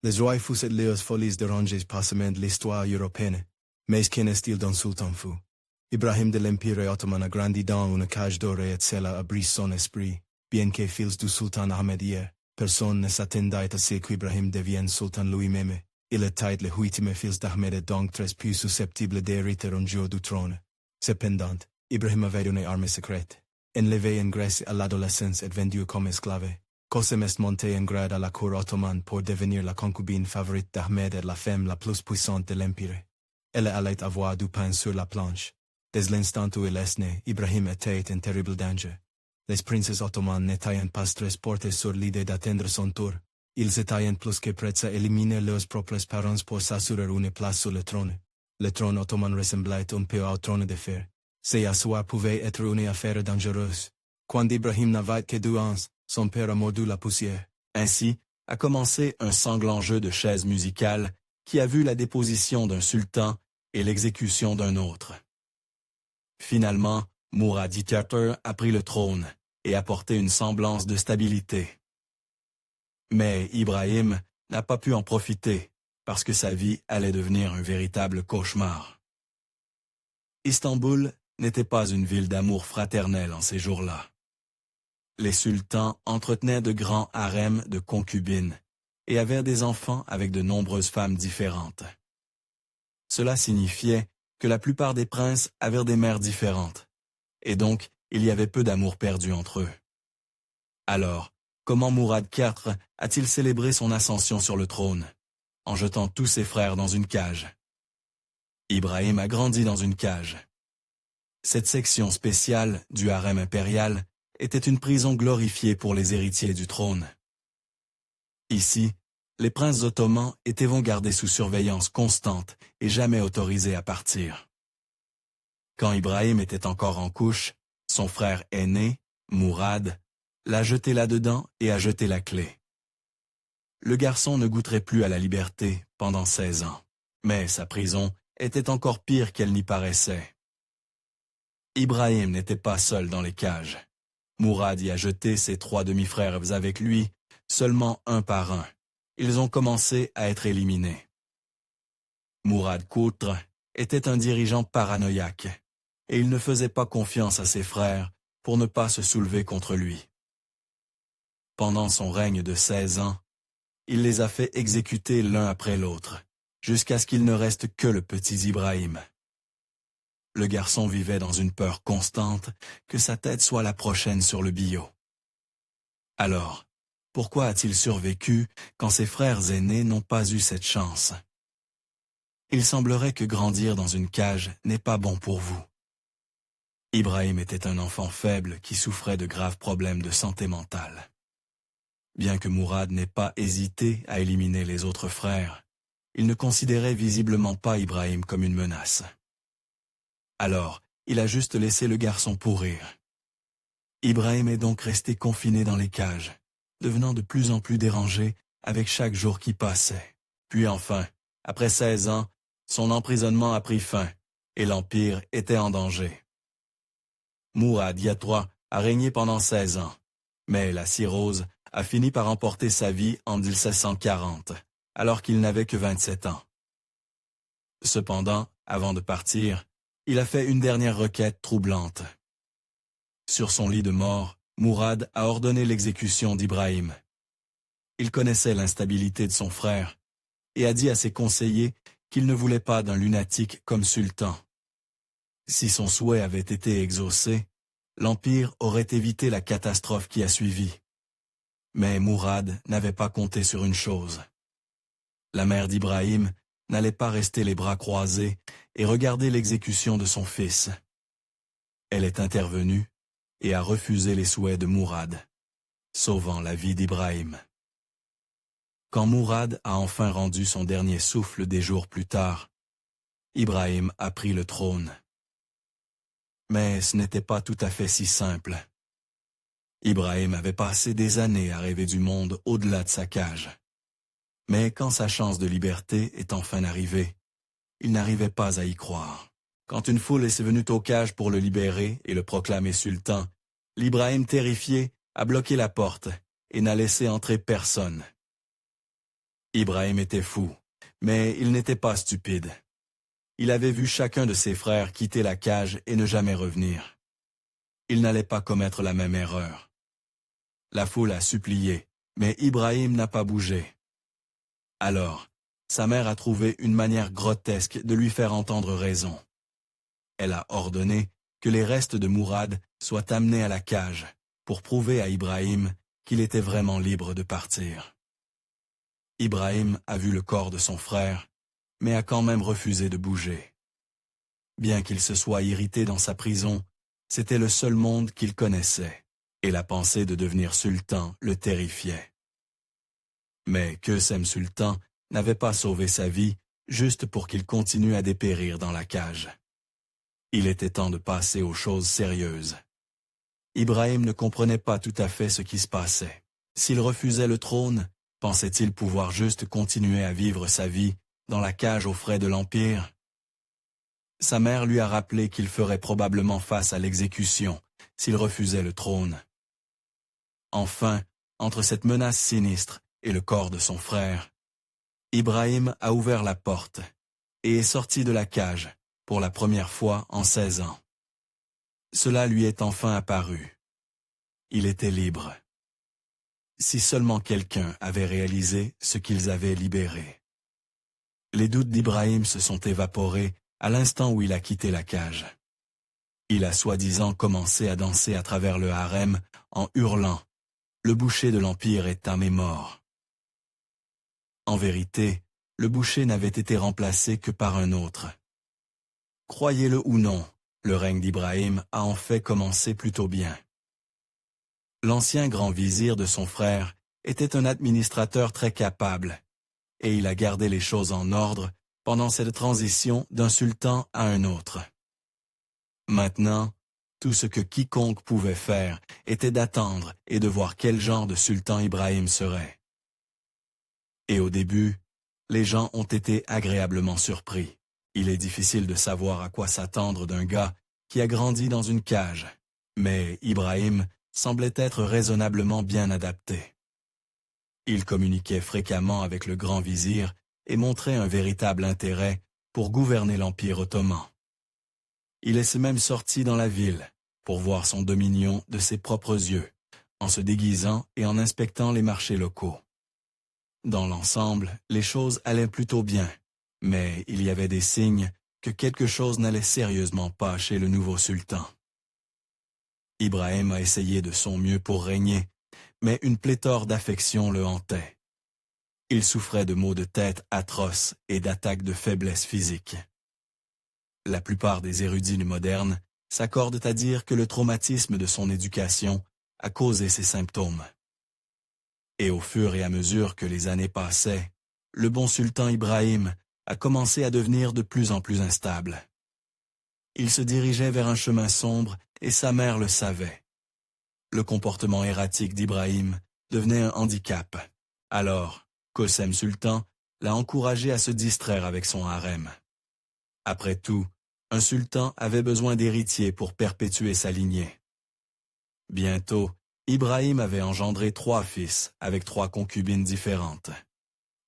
Les joyeux et les folies dérangées passements de l'histoire européenne, mais qu'en est-il d'un sultan fou? Ibrahim de l'Empire ottoman a grandi dans une cage dorée et cela a brisé son esprit, bien que fils du sultan Ahmed hier, personne ne s'attendait à ce qu'Ibrahim devienne sultan lui-même. Il était le huitième fils d'Ahmed et donc très plus susceptible d'hériter un jour du trône. Cependant, Ibrahim avait une arme secrète. Enlevé en Grèce à l'adolescence et vendu comme esclave. Qasem est monté en grade à la cour ottomane pour devenir la concubine favorite d'Ahmed et la femme la plus puissante de l'Empire. Elle allait avoir du pain sur la planche. Dès l'instant où il est né, Ibrahim était en terrible danger. Les princes ottomans n'étaient pas très portés sur l'idée d'atteindre son tour. Ils étaient plus que prêts à éliminer leurs propres parents pour s'assurer une place sur le trône. Le trône ottoman ressemblait un peu au trône de fer. S'y asseoir pouvait être une affaire dangereuse. Quand Ibrahim n'avait que 2 ans, son père a mordu la poussière. Ainsi a commencé un sanglant jeu de chaises musicales qui a vu la déposition d'un sultan et l'exécution d'un autre. Finalement, Mourad IV a pris le trône et apporté une semblance de stabilité. Mais Ibrahim n'a pas pu en profiter parce que sa vie allait devenir un véritable cauchemar. Istanbul n'était pas une ville d'amour fraternel en ces jours-là. Les sultans entretenaient de grands harems de concubines et avaient des enfants avec de nombreuses femmes différentes. Cela signifiait que la plupart des princes avaient des mères différentes, et donc il y avait peu d'amour perdu entre eux. Alors, comment Mourad IV a-t-il célébré son ascension sur le trône? En jetant tous ses frères dans une cage. Ibrahim a grandi dans une cage. Cette section spéciale du harem impérial était une prison glorifiée pour les héritiers du trône. Ici, les princes ottomans étaient gardés sous surveillance constante et jamais autorisés à partir. Quand Ibrahim était encore en couche, son frère aîné, Mourad, l'a jeté là-dedans et a jeté la clé. Le garçon ne goûterait plus à la liberté pendant 16 ans, mais sa prison était encore pire qu'elle n'y paraissait. Ibrahim n'était pas seul dans les cages. Mourad y a jeté ses 3 demi-frères avec lui, seulement un par un. Ils ont commencé à être éliminés. Mourad IV était un dirigeant paranoïaque, et il ne faisait pas confiance à ses frères pour ne pas se soulever contre lui. Pendant son règne de 16 ans, il les a fait exécuter l'un après l'autre, jusqu'à ce qu'il ne reste que le petit Ibrahim. Le garçon vivait dans une peur constante que sa tête soit la prochaine sur le billot. Alors, pourquoi a-t-il survécu quand ses frères aînés n'ont pas eu cette chance? Il semblerait que grandir dans une cage n'est pas bon pour vous. Ibrahim était un enfant faible qui souffrait de graves problèmes de santé mentale. Bien que Mourad n'ait pas hésité à éliminer les autres frères, il ne considérait visiblement pas Ibrahim comme une menace. Alors, il a juste laissé le garçon pourrir. Ibrahim est donc resté confiné dans les cages, devenant de plus en plus dérangé avec chaque jour qui passait. Puis enfin, après 16 ans, son emprisonnement a pris fin et l'Empire était en danger. Mourad III a régné pendant 16 ans, mais la cirrhose a fini par emporter sa vie en 1740, alors qu'il n'avait que 27 ans. Cependant, avant de partir, il a fait une dernière requête troublante. Sur son lit de mort, Mourad a ordonné l'exécution d'Ibrahim. Il connaissait l'instabilité de son frère et a dit à ses conseillers qu'il ne voulait pas d'un lunatique comme sultan. Si son souhait avait été exaucé, l'Empire aurait évité la catastrophe qui a suivi. Mais Mourad n'avait pas compté sur une chose. La mère d'Ibrahim n'allait pas rester les bras croisés et regarder l'exécution de son fils. Elle est intervenue et a refusé les souhaits de Mourad, sauvant la vie d'Ibrahim. Quand Mourad a enfin rendu son dernier souffle des jours plus tard, Ibrahim a pris le trône. Mais ce n'était pas tout à fait si simple. Ibrahim avait passé des années à rêver du monde au-delà de sa cage. Mais quand sa chance de liberté est enfin arrivée, il n'arrivait pas à y croire. Quand une foule est venue aux cages pour le libérer et le proclamer sultan, l'Ibrahim terrifié a bloqué la porte et n'a laissé entrer personne. Ibrahim était fou, mais il n'était pas stupide. Il avait vu chacun de ses frères quitter la cage et ne jamais revenir. Il n'allait pas commettre la même erreur. La foule a supplié, mais Ibrahim n'a pas bougé. Alors, sa mère a trouvé une manière grotesque de lui faire entendre raison. Elle a ordonné que les restes de Mourad soient amenés à la cage pour prouver à Ibrahim qu'il était vraiment libre de partir. Ibrahim a vu le corps de son frère, mais a quand même refusé de bouger. Bien qu'il se soit irrité dans sa prison, c'était le seul monde qu'il connaissait, et la pensée de devenir sultan le terrifiait. Mais Kösem Sultan n'avait pas sauvé sa vie juste pour qu'il continue à dépérir dans la cage. Il était temps de passer aux choses sérieuses. Ibrahim ne comprenait pas tout à fait ce qui se passait. S'il refusait le trône, pensait-il pouvoir juste continuer à vivre sa vie dans la cage aux frais de l'Empire? Sa mère lui a rappelé qu'il ferait probablement face à l'exécution s'il refusait le trône. Enfin, entre cette menace sinistre et le corps de son frère, Ibrahim a ouvert la porte et est sorti de la cage pour la première fois en 16 ans. Cela lui est enfin apparu. Il était libre. Si seulement quelqu'un avait réalisé ce qu'ils avaient libéré. Les doutes d'Ibrahim se sont évaporés à l'instant où il a quitté la cage. Il a soi-disant commencé à danser à travers le harem en hurlant « Le boucher de l'Empire est âme et mort ». En vérité, le boucher n'avait été remplacé que par un autre. Croyez-le ou non, le règne d'Ibrahim a en fait commencé plutôt bien. L'ancien grand vizir de son frère était un administrateur très capable, et il a gardé les choses en ordre pendant cette transition d'un sultan à un autre. Maintenant, tout ce que quiconque pouvait faire était d'attendre et de voir quel genre de sultan Ibrahim serait. Et au début, les gens ont été agréablement surpris. Il est difficile de savoir à quoi s'attendre d'un gars qui a grandi dans une cage, mais Ibrahim semblait être raisonnablement bien adapté. Il communiquait fréquemment avec le grand vizir et montrait un véritable intérêt pour gouverner l'Empire ottoman. Il est même sorti dans la ville pour voir son dominion de ses propres yeux, en se déguisant et en inspectant les marchés locaux. Dans l'ensemble, les choses allaient plutôt bien, mais il y avait des signes que quelque chose n'allait sérieusement pas chez le nouveau sultan. Ibrahim a essayé de son mieux pour régner, mais une pléthore d'affections le hantait. Il souffrait de maux de tête atroces et d'attaques de faiblesse physique. La plupart des érudits modernes s'accordent à dire que le traumatisme de son éducation a causé ces symptômes. Et au fur et à mesure que les années passaient, le bon sultan Ibrahim a commencé à devenir de plus en plus instable. Il se dirigeait vers un chemin sombre et sa mère le savait. Le comportement erratique d'Ibrahim devenait un handicap. Alors, Kösem Sultan l'a encouragé à se distraire avec son harem. Après tout, un sultan avait besoin d'héritiers pour perpétuer sa lignée. Bientôt, Ibrahim avait engendré 3 fils avec 3 concubines différentes.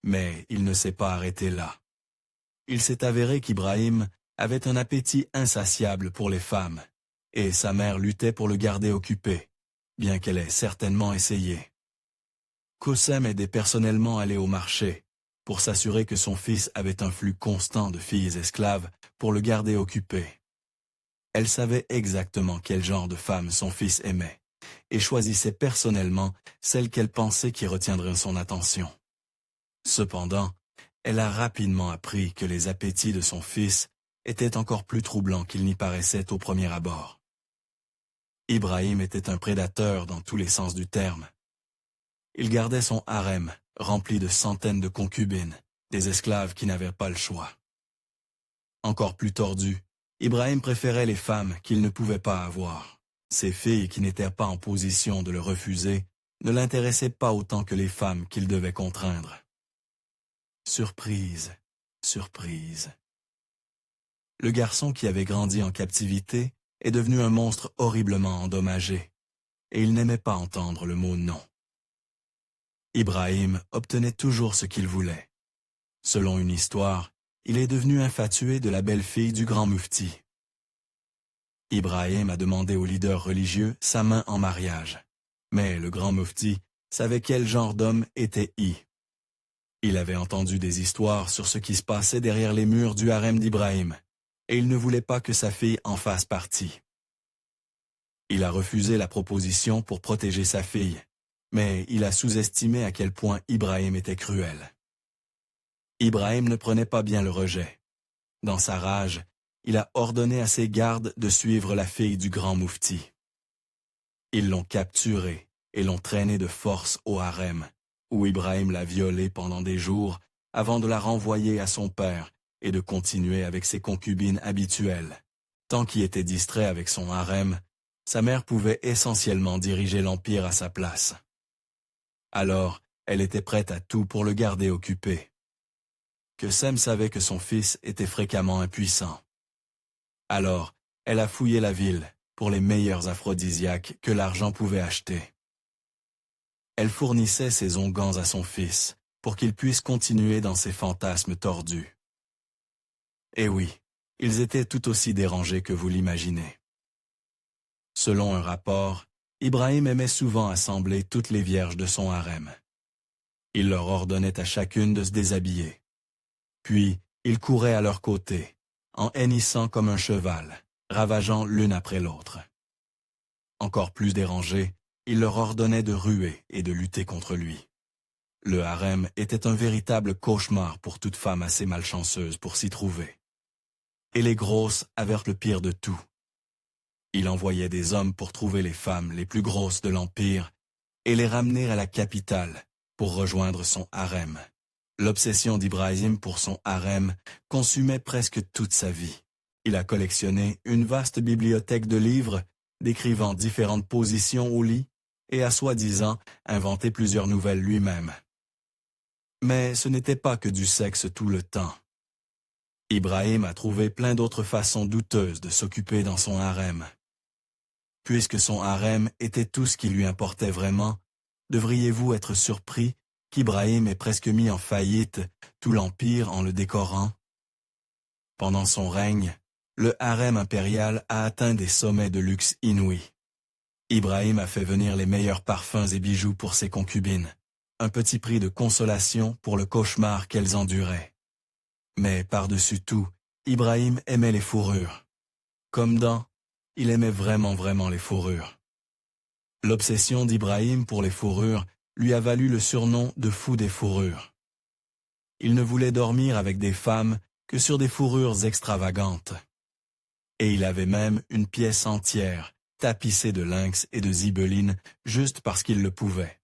Mais il ne s'est pas arrêté là. Il s'est avéré qu'Ibrahim avait un appétit insatiable pour les femmes, et sa mère luttait pour le garder occupé, bien qu'elle ait certainement essayé. Kösem aidait personnellement à aller au marché, pour s'assurer que son fils avait un flux constant de filles esclaves pour le garder occupé. Elle savait exactement quel genre de femme son fils aimait, et choisissait personnellement celle qu'elle pensait qui retiendrait son attention. Cependant, elle a rapidement appris que les appétits de son fils étaient encore plus troublants qu'il n'y paraissait au premier abord. Ibrahim était un prédateur dans tous les sens du terme. Il gardait son harem, rempli de centaines de concubines, des esclaves qui n'avaient pas le choix. Encore plus tordu, Ibrahim préférait les femmes qu'il ne pouvait pas avoir. Ces filles qui n'étaient pas en position de le refuser ne l'intéressaient pas autant que les femmes qu'il devait contraindre. Surprise, surprise. Le garçon qui avait grandi en captivité est devenu un monstre horriblement endommagé, et il n'aimait pas entendre le mot non. Ibrahim obtenait toujours ce qu'il voulait. Selon une histoire, il est devenu infatué de la belle-fille du grand mufti. Ibrahim a demandé au leader religieux sa main en mariage. Mais le grand mufti savait quel genre d'homme était I. Il avait entendu des histoires sur ce qui se passait derrière les murs du harem d'Ibrahim, et il ne voulait pas que sa fille en fasse partie. Il a refusé la proposition pour protéger sa fille, mais il a sous-estimé à quel point Ibrahim était cruel. Ibrahim ne prenait pas bien le rejet. Dans sa rage, il a ordonné à ses gardes de suivre la fille du grand mufti. Ils l'ont capturée et l'ont traînée de force au harem, où Ibrahim l'a violée pendant des jours avant de la renvoyer à son père et de continuer avec ses concubines habituelles. Tant qu'il était distrait avec son harem, sa mère pouvait essentiellement diriger l'empire à sa place. Alors, elle était prête à tout pour le garder occupé. Que Sem savait que son fils était fréquemment impuissant. Alors, elle a fouillé la ville pour les meilleurs aphrodisiaques que l'argent pouvait acheter. Elle fournissait ses onguents à son fils pour qu'il puisse continuer dans ses fantasmes tordus. Et oui, ils étaient tout aussi dérangés que vous l'imaginez. Selon un rapport, Ibrahim aimait souvent assembler toutes les vierges de son harem. Il leur ordonnait à chacune de se déshabiller. Puis, il courait à leur côté, en hennissant comme un cheval, ravageant l'une après l'autre. Encore plus dérangé, il leur ordonnait de ruer et de lutter contre lui. Le harem était un véritable cauchemar pour toute femme assez malchanceuse pour s'y trouver. Et les grosses avaient le pire de tout. Il envoyait des hommes pour trouver les femmes les plus grosses de l'empire et les ramener à la capitale pour rejoindre son harem. L'obsession d'Ibrahim pour son harem consumait presque toute sa vie. Il a collectionné une vaste bibliothèque de livres décrivant différentes positions au lit et a soi-disant inventé plusieurs nouvelles lui-même. Mais ce n'était pas que du sexe tout le temps. Ibrahim a trouvé plein d'autres façons douteuses de s'occuper dans son harem. Puisque son harem était tout ce qui lui importait vraiment, devriez-vous être surpris qu'Ibrahim ait presque mis en faillite tout l'empire en le décorant? Pendant son règne, le harem impérial a atteint des sommets de luxe inouïs. Ibrahim a fait venir les meilleurs parfums et bijoux pour ses concubines, un petit prix de consolation pour le cauchemar qu'elles enduraient. Mais par-dessus tout, Ibrahim aimait les fourrures. Comme dans, il aimait vraiment les fourrures. L'obsession d'Ibrahim pour les fourrures lui a valu le surnom de fou des fourrures. Il ne voulait dormir avec des femmes que sur des fourrures extravagantes. Et il avait même une pièce entière, tapissée de lynx et de zibelines, juste parce qu'il le pouvait.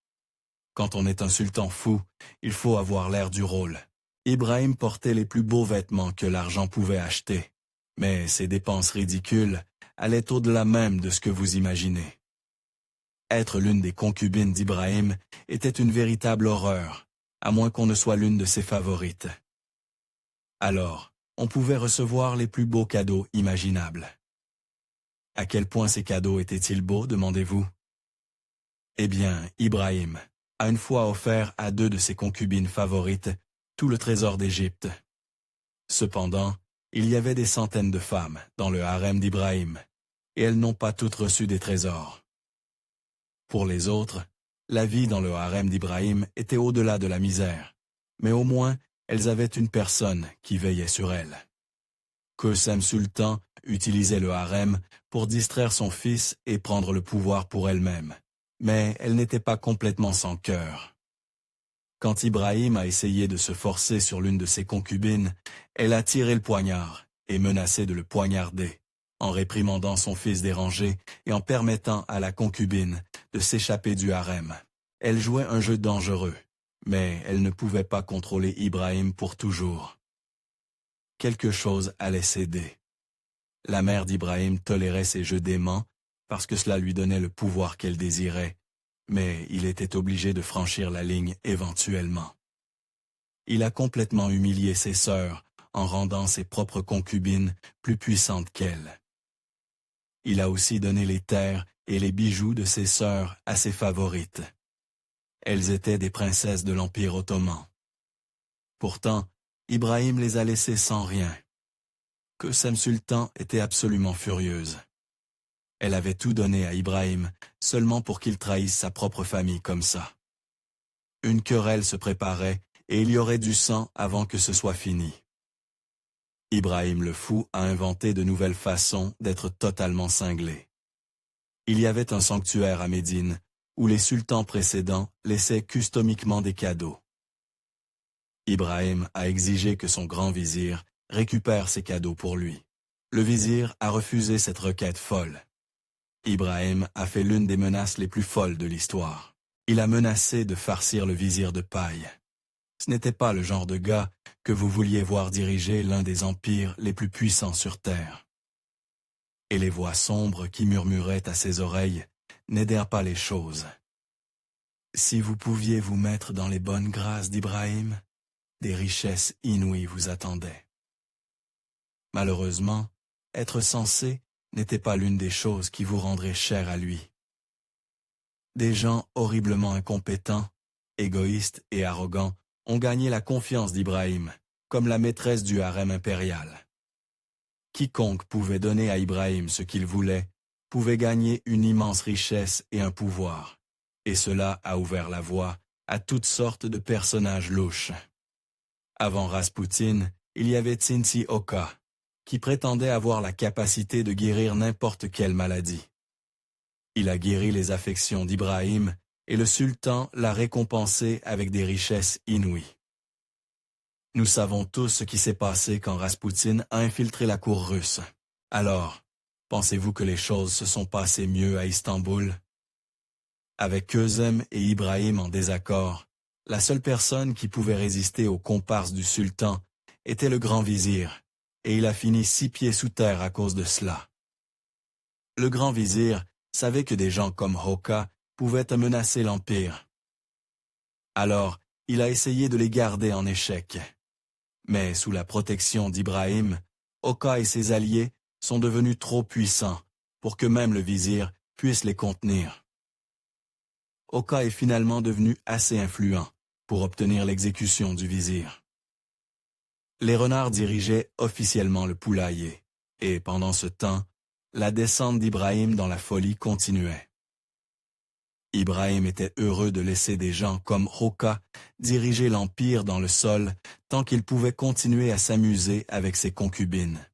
Quand on est un sultan fou, il faut avoir l'air du rôle. Ibrahim portait les plus beaux vêtements que l'argent pouvait acheter. Mais ses dépenses ridicules allaient au-delà même de ce que vous imaginez. Être l'une des concubines d'Ibrahim était une véritable horreur, à moins qu'on ne soit l'une de ses favorites. Alors, on pouvait recevoir les plus beaux cadeaux imaginables. À quel point ces cadeaux étaient-ils beaux, demandez-vous? Eh bien, Ibrahim a une fois offert à 2 de ses concubines favorites tout le trésor d'Égypte. Cependant, il y avait des centaines de femmes dans le harem d'Ibrahim, et elles n'ont pas toutes reçu des trésors. Pour les autres, la vie dans le harem d'Ibrahim était au-delà de la misère, mais au moins elles avaient une personne qui veillait sur elles. Kösem Sultan utilisait le harem pour distraire son fils et prendre le pouvoir pour elle-même, mais elle n'était pas complètement sans cœur. Quand Ibrahim a essayé de se forcer sur l'une de ses concubines, elle a tiré le poignard et menacé de le poignarder, en réprimandant son fils dérangé et en permettant à la concubine de s'échapper du harem. Elle jouait un jeu dangereux, mais elle ne pouvait pas contrôler Ibrahim pour toujours. Quelque chose allait céder. La mère d'Ibrahim tolérait ces jeux déments parce que cela lui donnait le pouvoir qu'elle désirait, mais il était obligé de franchir la ligne éventuellement. Il a complètement humilié ses sœurs en rendant ses propres concubines plus puissantes qu'elle. Il a aussi donné les terres et les bijoux de ses sœurs à ses favorites. Elles étaient des princesses de l'Empire ottoman. Pourtant, Ibrahim les a laissées sans rien. Kösem Sultan était absolument furieuse. Elle avait tout donné à Ibrahim, seulement pour qu'il trahisse sa propre famille comme ça. Une querelle se préparait, et il y aurait du sang avant que ce soit fini. Ibrahim le fou a inventé de nouvelles façons d'être totalement cinglé. Il y avait un sanctuaire à Médine, où les sultans précédents laissaient customiquement des cadeaux. Ibrahim a exigé que son grand vizir récupère ces cadeaux pour lui. Le vizir a refusé cette requête folle. Ibrahim a fait l'une des menaces les plus folles de l'histoire. Il a menacé de farcir le vizir de paille. Ce n'était pas le genre de gars que vous vouliez voir diriger l'un des empires les plus puissants sur terre. Et les voix sombres qui murmuraient à ses oreilles n'aidèrent pas les choses. Si vous pouviez vous mettre dans les bonnes grâces d'Ibrahim, des richesses inouïes vous attendaient. Malheureusement, être censé n'était pas l'une des choses qui vous rendraient cher à lui. Des gens horriblement incompétents, égoïstes et arrogants ont gagné la confiance d'Ibrahim, comme la maîtresse du harem impérial. Quiconque pouvait donner à Ibrahim ce qu'il voulait, pouvait gagner une immense richesse et un pouvoir, et cela a ouvert la voie à toutes sortes de personnages louches. Avant Raspoutine, il y avait Tsinsi Oka, qui prétendait avoir la capacité de guérir n'importe quelle maladie. Il a guéri les affections d'Ibrahim, et le sultan l'a récompensé avec des richesses inouïes. Nous savons tous ce qui s'est passé quand Raspoutine a infiltré la cour russe. Alors, pensez-vous que les choses se sont passées mieux à Istanbul? Avec Kösem et Ibrahim en désaccord, la seule personne qui pouvait résister aux comparses du sultan était le grand vizir, et il a fini 6 pieds sous terre à cause de cela. Le grand vizir savait que des gens comme Hoka pouvaient menacer l'Empire. Alors, il a essayé de les garder en échec. Mais sous la protection d'Ibrahim, Hoka et ses alliés sont devenus trop puissants pour que même le vizir puisse les contenir. Hoka est finalement devenu assez influent pour obtenir l'exécution du vizir. Les renards dirigeaient officiellement le poulailler, et pendant ce temps, la descente d'Ibrahim dans la folie continuait. Ibrahim était heureux de laisser des gens comme Hoka diriger l'empire dans le sol tant qu'il pouvait continuer à s'amuser avec ses concubines.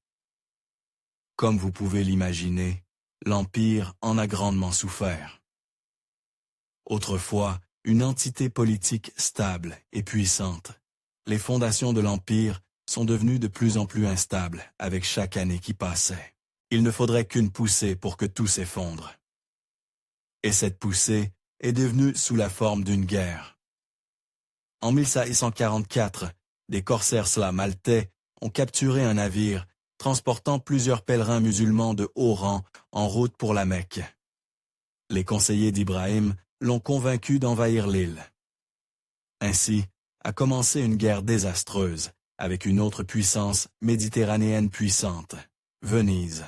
Comme vous pouvez l'imaginer, l'empire en a grandement souffert. Autrefois, une entité politique stable et puissante, les fondations de l'empire sont devenues de plus en plus instables avec chaque année qui passait. Il ne faudrait qu'une poussée pour que tout s'effondre. Et cette poussée est devenue sous la forme d'une guerre. En 1544, des corsaires maltais ont capturé un navire transportant plusieurs pèlerins musulmans de haut rang en route pour la Mecque. Les conseillers d'Ibrahim l'ont convaincu d'envahir l'île. Ainsi a commencé une guerre désastreuse avec une autre puissance méditerranéenne puissante, Venise.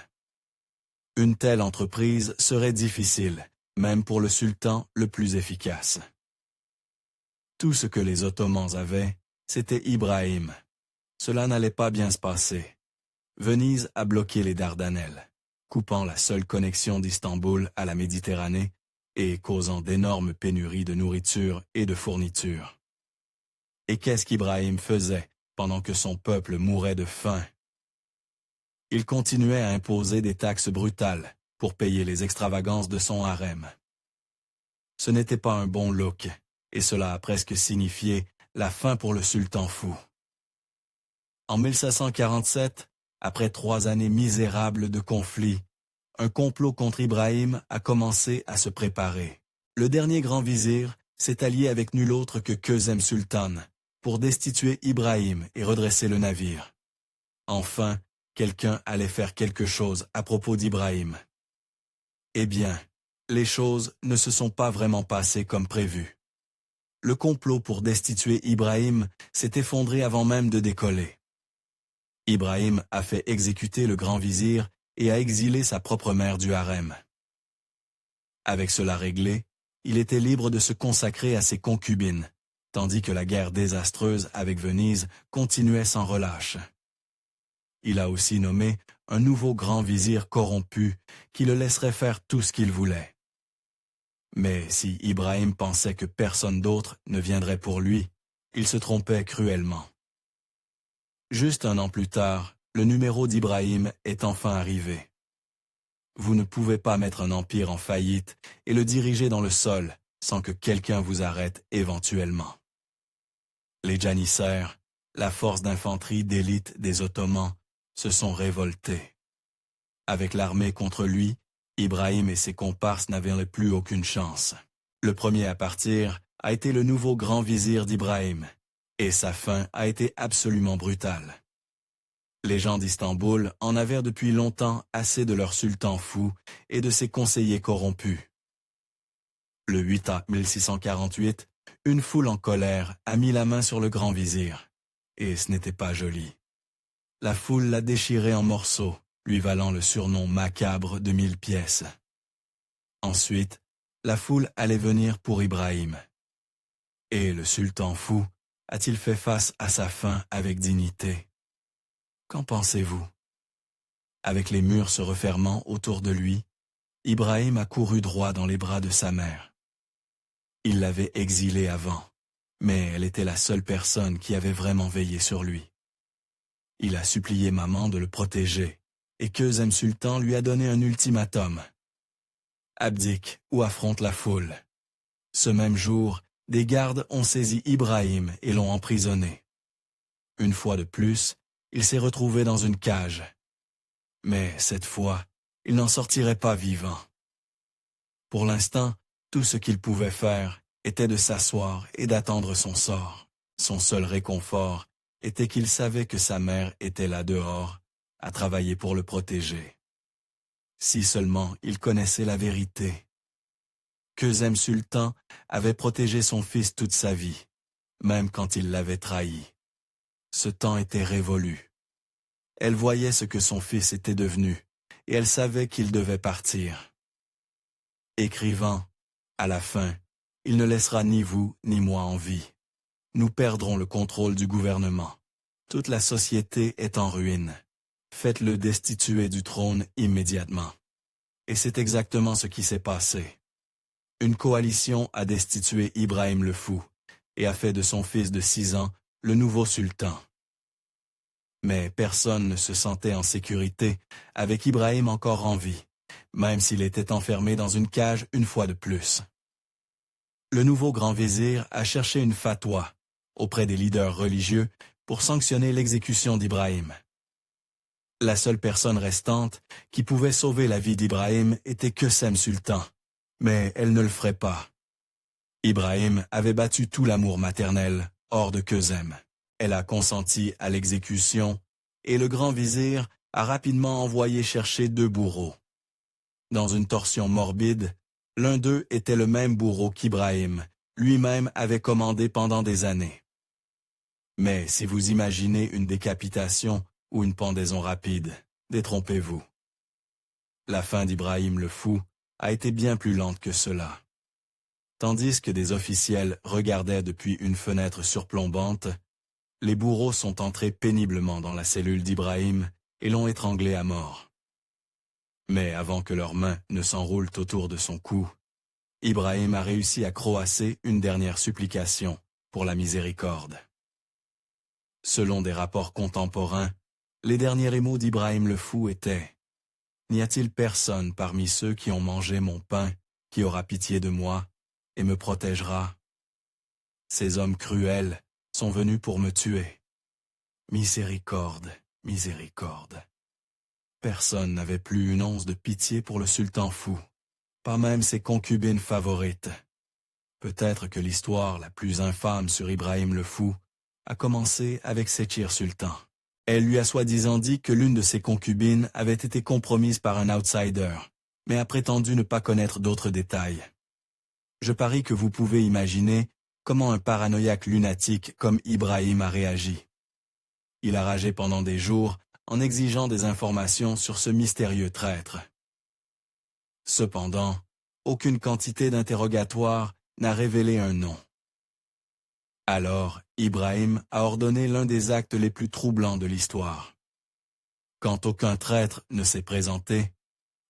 Une telle entreprise serait difficile, même pour le sultan le plus efficace. Tout ce que les Ottomans avaient, c'était Ibrahim. Cela n'allait pas bien se passer. Venise a bloqué les Dardanelles, coupant la seule connexion d'Istanbul à la Méditerranée et causant d'énormes pénuries de nourriture et de fournitures. Et qu'est-ce qu'Ibrahim faisait pendant que son peuple mourait de faim? Il continuait à imposer des taxes brutales pour payer les extravagances de son harem. Ce n'était pas un bon look, et cela a presque signifié la fin pour le sultan fou. En 1547, après 3 années misérables de conflits, un complot contre Ibrahim a commencé à se préparer. Le dernier grand vizir s'est allié avec nul autre que Kösem Sultan pour destituer Ibrahim et redresser le navire. Enfin, quelqu'un allait faire quelque chose à propos d'Ibrahim. Eh bien, les choses ne se sont pas vraiment passées comme prévu. Le complot pour destituer Ibrahim s'est effondré avant même de décoller. Ibrahim a fait exécuter le grand vizir et a exilé sa propre mère du harem. Avec cela réglé, il était libre de se consacrer à ses concubines, tandis que la guerre désastreuse avec Venise continuait sans relâche. Il a aussi nommé un nouveau grand vizir corrompu qui le laisserait faire tout ce qu'il voulait. Mais si Ibrahim pensait que personne d'autre ne viendrait pour lui, il se trompait cruellement. Juste un an plus tard, le numéro d'Ibrahim est enfin arrivé. Vous ne pouvez pas mettre un empire en faillite et le diriger dans le sol sans que quelqu'un vous arrête éventuellement. Les janissaires, la force d'infanterie d'élite des Ottomans, se sont révoltés. Avec l'armée contre lui, Ibrahim et ses comparses n'avaient plus aucune chance. Le premier à partir a été le nouveau grand vizir d'Ibrahim, et sa fin a été absolument brutale. Les gens d'Istanbul en avaient depuis longtemps assez de leur sultan fou et de ses conseillers corrompus. Le 8 août 1648, une foule en colère a mis la main sur le grand vizir, et ce n'était pas joli. La foule l'a déchiré en morceaux, lui valant le surnom macabre de 1000 pièces. Ensuite, la foule allait venir pour Ibrahim. Et le sultan fou a-t-il fait face à sa fin avec dignité? Qu'en pensez-vous? Avec les murs se refermant autour de lui, Ibrahim a couru droit dans les bras de sa mère. Il l'avait exilée avant, mais elle était la seule personne qui avait vraiment veillé sur lui. Il a supplié maman de le protéger, et Kösem Sultan lui a donné un ultimatum. Abdique ou affronte la foule. Ce même jour, des gardes ont saisi Ibrahim et l'ont emprisonné. Une fois de plus, il s'est retrouvé dans une cage. Mais cette fois, il n'en sortirait pas vivant. Pour l'instant, tout ce qu'il pouvait faire était de s'asseoir et d'attendre son sort. Son seul réconfort était qu'il savait que sa mère était là dehors, à travailler pour le protéger. Si seulement il connaissait la vérité. Kösem Sultan avait protégé son fils toute sa vie, même quand il l'avait trahi. Ce temps était révolu. Elle voyait ce que son fils était devenu, et elle savait qu'il devait partir. Écrivant, à la fin, il ne laissera ni vous ni moi en vie. Nous perdrons le contrôle du gouvernement. Toute la société est en ruine. Faites-le destituer du trône immédiatement. Et c'est exactement ce qui s'est passé. Une coalition a destitué Ibrahim le Fou et a fait de son fils de 6 ans le nouveau sultan. Mais personne ne se sentait en sécurité avec Ibrahim encore en vie, même s'il était enfermé dans une cage une fois de plus. Le nouveau grand vizir a cherché une fatwa auprès des leaders religieux pour sanctionner l'exécution d'Ibrahim. La seule personne restante qui pouvait sauver la vie d'Ibrahim était Kösem Sultan, mais elle ne le ferait pas. Ibrahim avait battu tout l'amour maternel hors de Kösem. Elle a consenti à l'exécution et le grand vizir a rapidement envoyé chercher 2 bourreaux. Dans une torsion morbide, l'un d'eux était le même bourreau qu'Ibrahim lui-même avait commandé pendant des années. Mais si vous imaginez une décapitation ou une pendaison rapide, détrompez-vous. La fin d'Ibrahim le Fou a été bien plus lente que cela. Tandis que des officiels regardaient depuis une fenêtre surplombante, les bourreaux sont entrés péniblement dans la cellule d'Ibrahim et l'ont étranglé à mort. Mais avant que leurs mains ne s'enroulent autour de son cou, Ibrahim a réussi à croasser une dernière supplication pour la miséricorde. Selon des rapports contemporains, les derniers mots d'Ibrahim le Fou étaient « N'y a-t-il personne parmi ceux qui ont mangé mon pain qui aura pitié de moi et me protégera? Ces hommes cruels sont venus pour me tuer. Miséricorde, miséricorde. » Personne n'avait plus une once de pitié pour le sultan fou, pas même ses concubines favorites. Peut-être que l'histoire la plus infâme sur Ibrahim le Fou a commencé avec Séchir Sultan. Elle lui a soi-disant dit que l'une de ses concubines avait été compromise par un outsider, mais a prétendu ne pas connaître d'autres détails. Je parie que vous pouvez imaginer comment un paranoïaque lunatique comme Ibrahim a réagi. Il a ragé pendant des jours en exigeant des informations sur ce mystérieux traître. Cependant, aucune quantité d'interrogatoire n'a révélé un nom. Alors, Ibrahim a ordonné l'un des actes les plus troublants de l'histoire. Quand aucun traître ne s'est présenté,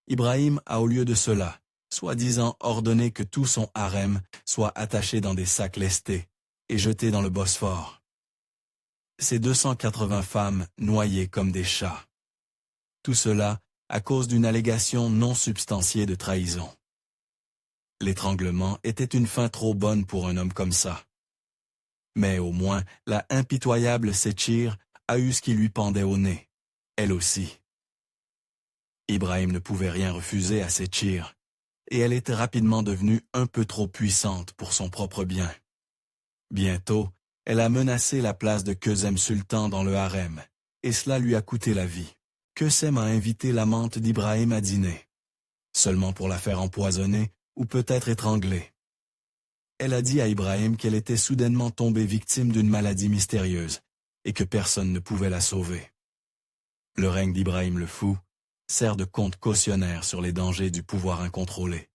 Ibrahim a au lieu de cela, soi-disant ordonné que tout son harem soit attaché dans des sacs lestés et jeté dans le Bosphore. Ces 280 femmes noyées comme des chats. Tout cela à cause d'une allégation non substantiée de trahison. L'étranglement était une fin trop bonne pour un homme comme ça. Mais au moins, la impitoyable Séchir a eu ce qui lui pendait au nez, elle aussi. Ibrahim ne pouvait rien refuser à Séchir, et elle était rapidement devenue un peu trop puissante pour son propre bien. Bientôt, elle a menacé la place de Kezem Sultan dans le harem, et cela lui a coûté la vie. Kezem a invité l'amante d'Ibrahim à dîner, seulement pour la faire empoisonner ou peut-être étrangler. Elle a dit à Ibrahim qu'elle était soudainement tombée victime d'une maladie mystérieuse et que personne ne pouvait la sauver. Le règne d'Ibrahim le Fou sert de conte cautionnaire sur les dangers du pouvoir incontrôlé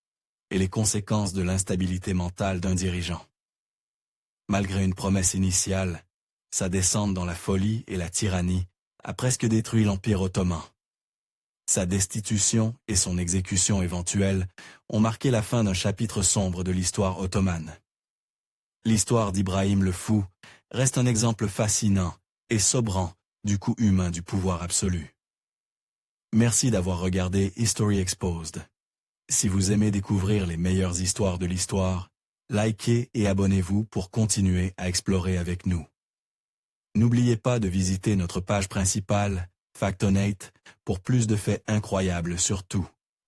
et les conséquences de l'instabilité mentale d'un dirigeant. Malgré une promesse initiale, sa descente dans la folie et la tyrannie a presque détruit l'Empire ottoman. Sa destitution et son exécution éventuelle ont marqué la fin d'un chapitre sombre de l'histoire ottomane. L'histoire d'Ibrahim le Fou reste un exemple fascinant et sobrant du coût humain du pouvoir absolu. Merci d'avoir regardé History Exposed. Si vous aimez découvrir les meilleures histoires de l'histoire, likez et abonnez-vous pour continuer à explorer avec nous. N'oubliez pas de visiter notre page principale, Factonate, pour plus de faits incroyables sur tout.